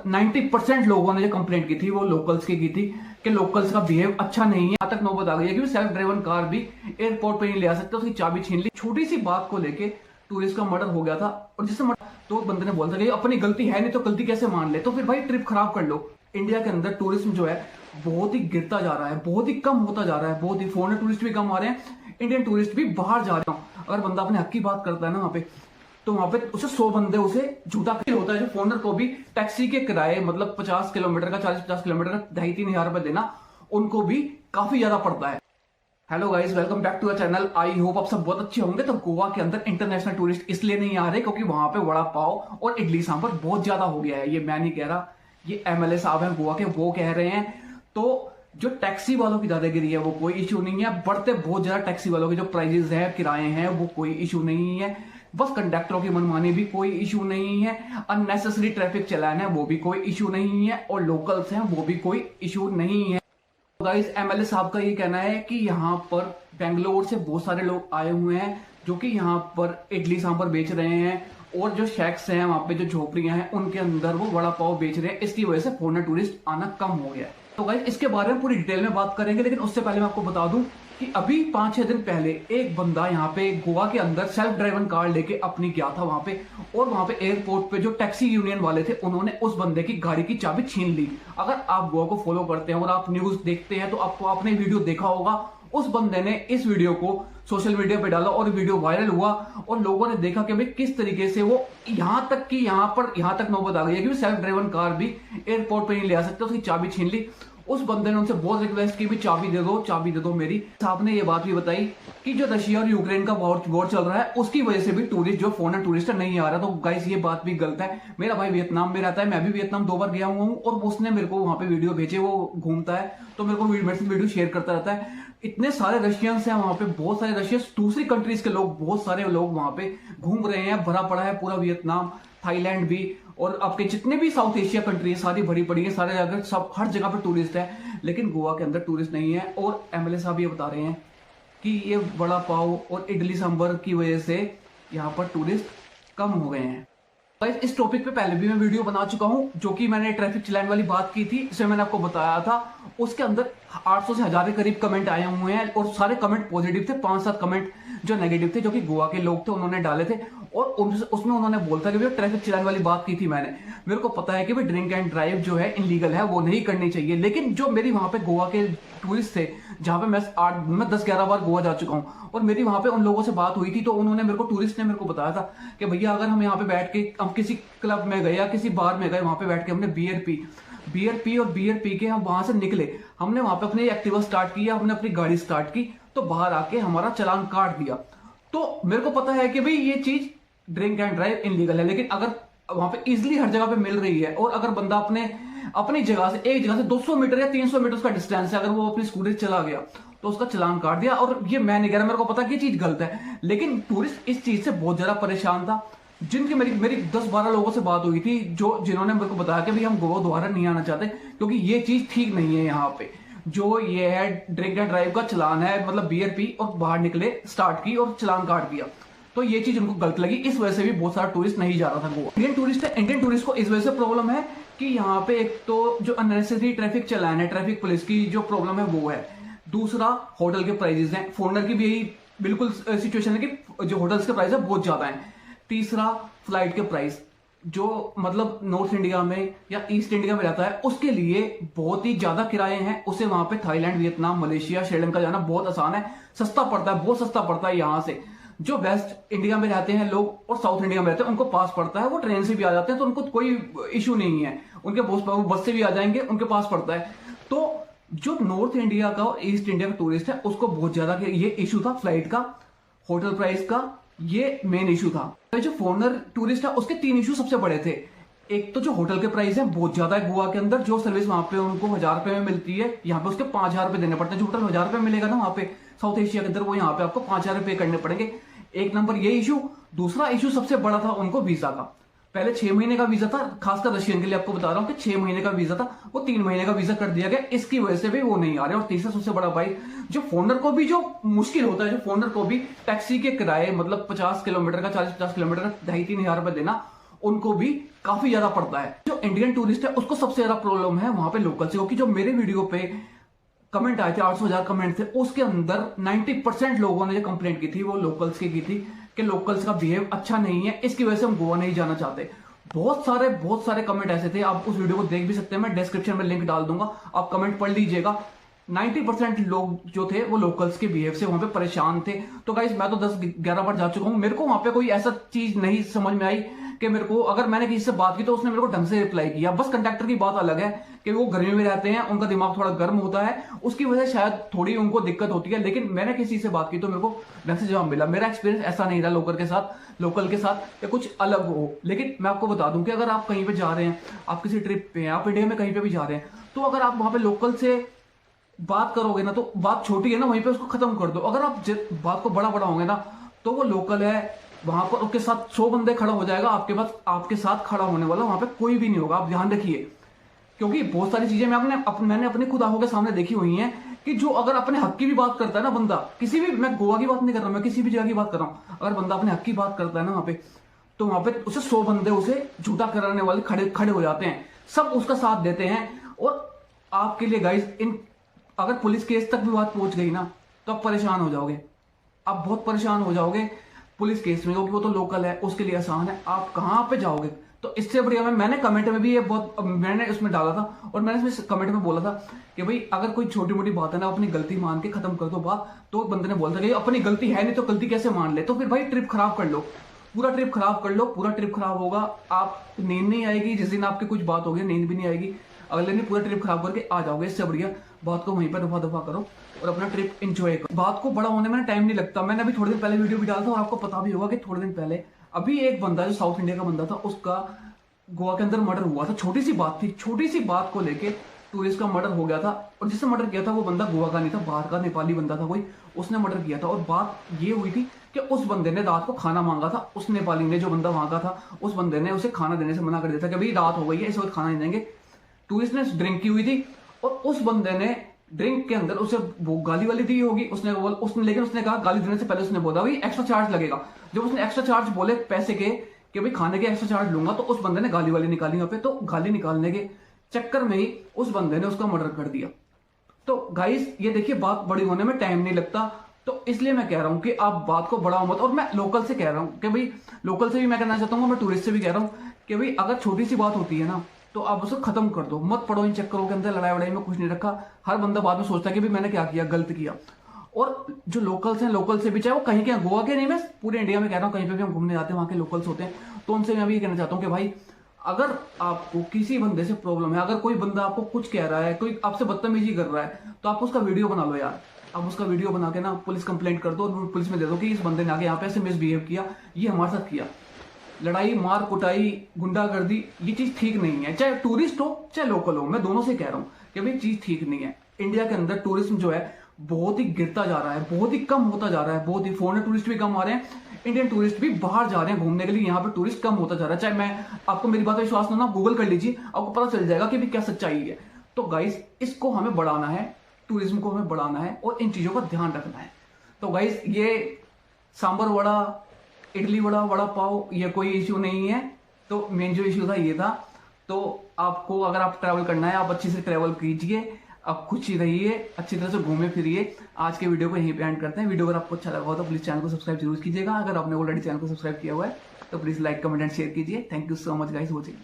90% लोगों ने जो कंप्लेंट की थी वो लोकल्स की थी कि लोकल्स का बिहेव अच्छा नहीं है। यहाँ तक नौबत आ गई है कि सेल्फ ड्राइवन कार भी एयरपोर्ट पे नहीं ले आ सकते, उसकी चाबी छीन ली। छोटी सी बात को लेके टूरिस्ट का मर्डर हो गया था, और जिससे तो बंदे ने बोला था कि अपनी गलती है नहीं तो गलती कैसे मान ले, तो फिर भाई ट्रिप खराब कर लो। इंडिया के अंदर टूरिज्म जो है बहुत ही गिरता जा रहा है, बहुत ही कम होता जा रहा है, बहुत ही फॉरेन टूरिस्ट भी कम आ रहे हैं, इंडियन टूरिस्ट भी बाहर जा रहे हैं। अगर बंदा अपने हक की बात करता है ना वहां पे, तो वहां पे उसे 100 बंदे उसे झूठा फील होता है। जो फॉरेनर को भी टैक्सी के किराए मतलब 50 किलोमीटर का 40-50 किलोमीटर का 2,500-3,000 रुपए देना उनको भी काफी ज्यादा पड़ता है। Hello guys, welcome back to our channel. I hope आप सब बहुत अच्छे होंगे। तो गोवा के अंदर इंटरनेशनल टूरिस्ट इसलिए नहीं आ रहे क्योंकि वहां पे वड़ा पाव और इडली सांभर बहुत ज्यादा हो गया है। ये मैं नहीं कह रहा, ये एमएलए साहब हैं गोवा के, वो कह रहे हैं। तो जो टैक्सी वालों की दादागिरी है वो कोई इशू नहीं है, बढ़ते बहुत ज्यादा टैक्सी वालों के जो प्राइजेस है, किराए हैं, वो कोई इशू नहीं है। बस कंडक्टरों की मनमानी भी कोई इशू नहीं है, अननेसेसरी ट्रैफिक चलान है वो भी कोई इशू नहीं है, और लोकल्स हैं वो भी कोई इशू नहीं है। गाइस, एमएलए साहब का ये कहना है कि यहाँ पर बेंगलोर से बहुत सारे लोग आए हुए हैं जो कि यहाँ पर इडली सांभर बेच रहे हैं, और जो शैक्स हैं वहां पे, जो झोपड़ियां हैं, उनके अंदर वो वड़ा पाव बेच रहे हैं। इसकी वजह से फॉरेनर टूरिस्ट आना कम हो गया है। तो गाइस, इसके बारे में पूरी डिटेल में बात करेंगे, लेकिन उससे पहले मैं आपको बता दूं कि अभी 5-6 दिन पहले एक बंदा यहाँ पे गोवा के अंदर सेल्फ ड्राइवन कार लेके अपनी गया था वहां पे, और वहां पे एयरपोर्ट पे जो टैक्सी यूनियन वाले थे उन्होंने उस बंदे की गाड़ी की चाबी छीन ली। अगर आप गोवा को फॉलो करते हैं और आप न्यूज देखते हैं तो आपको आपने वीडियो देखा होगा, उस बंदे ने इस वीडियो को सोशल मीडिया पे डाला और वीडियो वायरल हुआ, और लोगों ने देखा कि भाई किस तरीके से वो यहां तक नौबत आ गई है कि सेल्फ ड्राइवन कार भी एयरपोर्ट पे नहीं ले आ सकते, उसकी चाबी छीन ली। उस बंदे ने उनसे बहुत रिक्वेस्ट की भी चाबी दे दो मेरी। साहब ने ये बात भी बताई कि जो रशिया और यूक्रेन का वॉर चल रहा है उसकी वजह से भी टूरिस्ट जो फॉरेन टूरिस्ट नहीं आ रहा। तो गाइस, ये बात भी गलत है। मेरा भाई वियतनाम में रहता है, मैं भी वियतनाम 2 बार गया हुआ हूँ, और उसने मेरे को वहां पे वीडियो भेजे, वो घूमता है तो मेरे को वीडियो शेयर करता रहता है। इतने सारे रशियंस हैं वहां पे, बहुत सारे रशियंस, दूसरी कंट्रीज के लोग, बहुत सारे लोग वहां पे घूम रहे हैं। भरा पड़ा है पूरा वियतनाम, थाईलैंड भी, और आपके जितने भी साउथ एशिया कंट्री है सारी भरी पड़ी है, सारे जगह सब हर जगह पे टूरिस्ट है। लेकिन गोवा के अंदर टूरिस्ट नहीं है, और एमएलए साहब ये बता रहे हैं कि ये वड़ा पाव और इडली सांभर की वजह से यहाँ पर टूरिस्ट कम हो गए हैं। इस टॉपिक पे पहले भी मैं वीडियो बना चुका हूं, जो कि मैंने ट्रैफिक चलान वाली बात की थी, इसमें मैंने आपको बताया था। उसके अंदर 800 से 1000 के करीब कमेंट आए हुए हैं, और सारे कमेंट पॉजिटिव थे। 5-7 कमेंट जो नेगेटिव थे, जो कि गोवा के लोग थे उन्होंने डाले थे, और उसमें उन्होंने बोलता कि ट्रैफिक चलान वाली बात की थी मैंने। मेरे को पता है कि भाई ड्रिंक एंड ड्राइव जो है इनलीगल है, वो नहीं करनी चाहिए। लेकिन जो मेरी वहां पे गोवा के टूरिस्ट थे, जहां पे मैं 10-11 बार गोवा जा चुका हूं, और मेरी वहां पे उन लोगों से बात हुई थी, तो उन्होंने मेरे को, टूरिस्ट ने मेरे को बताया था कि भैया अगर हम यहाँ पे बैठ के, हम किसी क्लब में गए या किसी बार में गए, वहां पे बैठ के हमने बियर पी के हम वहां से निकले, हमने वहां पे अपनी एक्टिवा स्टार्ट किया, हमने अपनी गाड़ी स्टार्ट की, तो बाहर आके हमारा चालान काट दिया। तो मेरे को पता है कि भाई ये चीज ड्रिंक एंड ड्राइव इनलीगल है, लेकिन अगर वहां पे इजिली हर जगह पे मिल रही है, और अगर बंदा अपनी जगह से, एक जगह से 200 मीटर या 300 मीटर उसका डिस्टेंस है, अगर वो अपनी स्कूटी चला गया तो उसका चालान काट दिया। और ये मैं नहीं कह रहा, मेरे को पता कि ये चीज गलत है, लेकिन टूरिस्ट इस चीज से बहुत ज्यादा परेशान था। जिनकी मेरी 10-12 लोगों से बात हुई थी, जिन्होंने मेरे को बताया कि भाई हम गोवा दोबारा नहीं आना चाहते क्योंकि ये चीज ठीक नहीं है। यहाँ पे जो ये है ड्रिंक एंड ड्राइव का चलान है, मतलब बियर पी और बाहर निकले, स्टार्ट की और चलान काट दिया, तो ये चीज उनको गलत लगी। इस वजह से भी बहुत सारा टूरिस्ट नहीं जा रहा था गोवा। इंडियन टूरिस्ट को इस वजह से प्रॉब्लम है कि यहाँ पे एक तो जो अननेसेसरी ट्रैफिक चलान है, ट्रैफिक पुलिस की जो प्रॉब्लम है वो है। दूसरा, होटल के प्राइजेस हैं, फॉरेनर की भी यही बिल्कुल सिचुएशन है कि जो होटल्स के प्राइस है बहुत ज्यादा है। तीसरा, फ्लाइट के प्राइस, जो मतलब नॉर्थ इंडिया में या ईस्ट इंडिया में रहता है उसके लिए बहुत ही ज्यादा किराए हैं। उसे वहां पे थाईलैंड, वियतनाम, मलेशिया, श्रीलंका जाना बहुत आसान है, सस्ता पड़ता है, बहुत सस्ता पड़ता है। यहाँ से जो वेस्ट इंडिया में रहते हैं लोग और साउथ इंडिया में रहते हैं उनको पास पड़ता है, वो ट्रेन से भी आ जाते हैं, तो उनको कोई इशू नहीं है, उनके बस से भी आ जाएंगे, उनके पास पड़ता है। तो जो नॉर्थ इंडिया का और ईस्ट इंडिया का टूरिस्ट है उसको बहुत ज्यादा ये इशू था, फ्लाइट का, होटल प्राइस का, ये मेन इशू था। जो फॉरेनर टूरिस्ट है उसके 3 इशू सबसे बड़े थे। एक तो जो होटल के प्राइस है बहुत ज्यादा है गोवा के अंदर, जो सर्विस वहां पे उनको 1000 रुपए में मिलती है, यहाँ पे उसके 5000 रुपए देने पड़ते हैं। जो होटल 1000 रुपए मिलेगा ना वहां पे साउथ एशिया के अंदर, वो यहाँ पे आपको 5000 रुपए करने पड़ेंगे। एक नंबर ये इशू। दूसरा इशू सबसे बड़ा था उनको वीजा का। पहले 6 महीने का वीजा था, खासकर रशियन के लिए आपको बता रहा हूं कि 6 महीने का वीजा था, वो 3 महीने का वीजा कर दिया गया, इसकी वजह से भी वो नहीं आ रहे। और तीसरा सबसे बड़ा भाई, जो फॉरेनर को भी जो मुश्किल होता है, जो फॉरेनर को भी टैक्सी के किराए मतलब 50 किलोमीटर का 40-50 किलोमीटर का 2,500-3,000 रुपए देना उनको भी काफी ज्यादा पड़ता है। जो इंडियन टूरिस्ट है उसको सबसे ज्यादा प्रॉब्लम है वहां पे लोकल से, क्योंकि जो मेरे वीडियो पे कमेंट आए थे 800,000 कमेंट थे, उसके अंदर 90% लोगों ने जो कंप्लेंट की थी वो लोकल्स की थी कि लोकल्स का बिहेव अच्छा नहीं है, इसकी वजह से हम गोवा नहीं जाना चाहते। बहुत सारे कमेंट ऐसे थे, आप उस वीडियो को देख भी सकते हैं, मैं डिस्क्रिप्शन में लिंक डाल दूंगा, आप कमेंट पढ़ लीजिएगा। 90% लोग जो थे वो लोकल्स के बिहेव से वहां पे परेशान थे। तो गाइस मैं तो 10-11 बार जा चुका हूं, मेरे को वहां पे कोई ऐसा चीज नहीं समझ में आई कि मेरे को, अगर मैंने किसी से बात की तो उसने मेरे को ढंग से रिप्लाई किया। बस कंडक्टर की बात अलग है कि वो गर्मी में रहते हैं, उनका दिमाग थोड़ा गर्म होता है, उसकी वजह से शायद थोड़ी उनको दिक्कत होती है, लेकिन मैंने किसी से बात की तो मेरे को ढंग से जवाब मिला। मेरा एक्सपीरियंस ऐसा नहीं रहा लोकल के साथ या कुछ अलग हो। लेकिन मैं आपको बता दूं कि अगर आप कहीं पे जा रहे हैं, आप किसी ट्रिप पे हैं, आप इंडिया में कहीं पे भी जा रहे हैं, तो अगर आप वहां पे लोकल से बात करोगे ना, तो बात छोटी है ना, वहीं पे उसको खत्म कर दो। अगर आप बात को बड़ा बढ़ाओगे ना, तो वो लोकल है वहां पर उसके साथ 100 बंदे खड़ा हो जाएगा, आपके पास आपके साथ खड़ा होने वाला वहां पे कोई भी नहीं होगा। आप ध्यान रखिए, क्योंकि बहुत सारी चीजें मैंने अपनी खुद आंखों के सामने देखी हुई हैं कि जो अगर अपने हक की भी बात करता है ना बंदा, किसी भी, मैं गोवा की बात नहीं कर रहा हूं, मैं किसी भी जगह की बात कर रहा हूं, अगर बंदा अपने हक की बात करता है ना वहां पे, तो वहां पे उसे 100 बंदे उसे झूठा कराने वाले खड़े हो जाते हैं, सब उसका साथ देते हैं। और आपके लिए गाइस, अगर पुलिस केस तक भी बात पहुंच गई ना, तो आप परेशान हो जाओगे, आप बहुत परेशान हो जाओगे पुलिस केस में, क्योंकि वो तो लोकल है, उसके लिए आसान है, आप कहां पे जाओगे। तो इससे बढ़िया मैंने कमेंट में भी ये मैंने उसमें डाला था, और मैंने इसमें कमेंट में बोला था कि भाई अगर कोई छोटी मोटी बात है ना, अपनी गलती मान के खत्म कर दो बात। तो बंदे ने बोला था कि अपनी गलती है नहीं तो गलती कैसे मान ले, तो फिर भाई ट्रिप खराब कर लो, पूरा ट्रिप खराब कर लो, पूरा ट्रिप खराब होगा, आप नींद नहीं आएगी, जिस दिन आपकी कुछ बात होगी नींद भी नहीं आएगी, अगले दिन पूरा ट्रिप खराब करके आ जाओगे। इससे बढ़िया बात को वहीं पर दफा करो और अपना ट्रिप एंजॉय करो। बात को बड़ा होने में टाइम नहीं लगता। मैंने अभी थोड़े दिन पहले वीडियो भी डाला था, और आपको पता भी होगा कि थोड़े दिन पहले अभी एक बंदा जो साउथ इंडिया का बंदा था, उसका गोवा के अंदर मर्डर हुआ था। छोटी सी बात थी, छोटी सी बात को लेके टूरिस्ट का मर्डर हो गया था, और जिसने मर्डर किया था वो बंदा गोवा का नहीं था, बाहर का नेपाली बंदा था कोई, उसने मर्डर किया था। और बात ये हुई थी कि उस बंदे ने रात को खाना मांगा था, उस नेपाली ने, जो बंदा वहां का था, उस बंदे ने उसे खाना देने से मना कर दिया था कि भाई रात हो गई है, इस वक्त खाना नहीं देंगे। टूरिस्ट ने ड्रिंक की हुई थी, और उस बंदे ने ड्रिंक के अंदर उसे वो गाली वाली दी होगी, लेकिन उसने कहा, गाली देने से पहले उसने बोला भाई एक्स्ट्रा चार्ज लगेगा। जब उसने एक्स्ट्रा चार्ज बोले पैसे के कि भाई खाने के एक्स्ट्रा चार्ज लूंगा, तो उस बंदे ने गाली वाली निकाली वहां पे। तो गाली निकालने के चक्कर में ही उस बंदे ने उसका मर्डर कर दिया। तो गाइस ये देखिए, बात बड़ी होने में टाइम नहीं लगता। तो इसलिए मैं कह रहा हूं कि आप बात को बढ़ाओ मत। और मैं लोकल से कह रहा हूं कि भाई, लोकल से भी मैं कहना चाहता हूँ, मैं टूरिस्ट से भी कह रहा हूं कि भाई अगर छोटी सी बात होती है ना, तो आप उसे खत्म कर दो, मत पड़ो इन चक्करों के अंदर। लड़ाई वड़ाई में कुछ नहीं रखा। हर बंदा बाद में सोचता है कि भाई मैंने क्या किया, गलत किया। और जो लोकल्स हैं, लोकल से भी, चाहे वो कहीं के, गोवा के नहीं, मैं पूरे इंडिया में कह रहा हूँ, कहीं पे भी हम घूमने जाते हैं वहां के लोकल्स होते हैं, तो उनसे मैं भी ये कहना चाहता हूँ कि भाई अगर आपको किसी बंदे से प्रॉब्लम है, अगर कोई बंदा आपको कुछ कह रहा है, कोई आपसे बदतमीजी कर रहा है, तो आप उसका वीडियो बना लो यार। आप उसका वीडियो बना के ना पुलिस कंप्लेंट कर दो, और पुलिस में दे दो कि इस बंदे ने आगे यहाँ पे ऐसे मिसबिहेव किया, ये हमारे साथ किया। लड़ाई, मार कुटाई, गुंडागर्दी, ये चीज ठीक नहीं है, चाहे टूरिस्ट हो चाहे लोकल हो। मैं दोनों से कह रहा हूँ कि भाई चीज ठीक नहीं है। इंडिया के अंदर टूरिज्म जो है बहुत ही गिरता जा रहा है, बहुत ही कम होता जा रहा है, बहुत ही। फॉरेन टूरिस्ट भी कम आ रहे हैं, इंडियन टूरिस्ट भी बाहर जा रहे हैं घूमने के लिए, यहाँ पे टूरिस्ट कम होता जा रहा है। चाहे मैं आपको, मेरी बात विश्वास ना, गूगल कर लीजिए, आपको पता चल जाएगा कि भी क्या सच्चाई है। तो गाइस इसको हमें बढ़ाना है, टूरिज्म को हमें बढ़ाना है, और इन चीजों का ध्यान रखना है। तो गाइस ये सांबर वड़ा, इडली वड़ा, वड़ा पाव, ये कोई इश्यू नहीं है। तो मेन जो इश्यू था ये था। तो आपको, अगर आप ट्रैवल करना है, आप अच्छे से ट्रैवल कीजिए, आप खुश ही रहिए, अच्छी तरह से घूमे फिरिए। आज के वीडियो को यहीं पे एंड करते हैं। वीडियो अगर आपको अच्छा लगा हो तो प्लीज चैनल को सब्सक्राइब जरूर कीजिएगा। अगर आपने ऑलरेडी चैनल को सब्सक्राइब किया हुआ है तो please like, comment and share कीजिए। Thank you so much guys watching.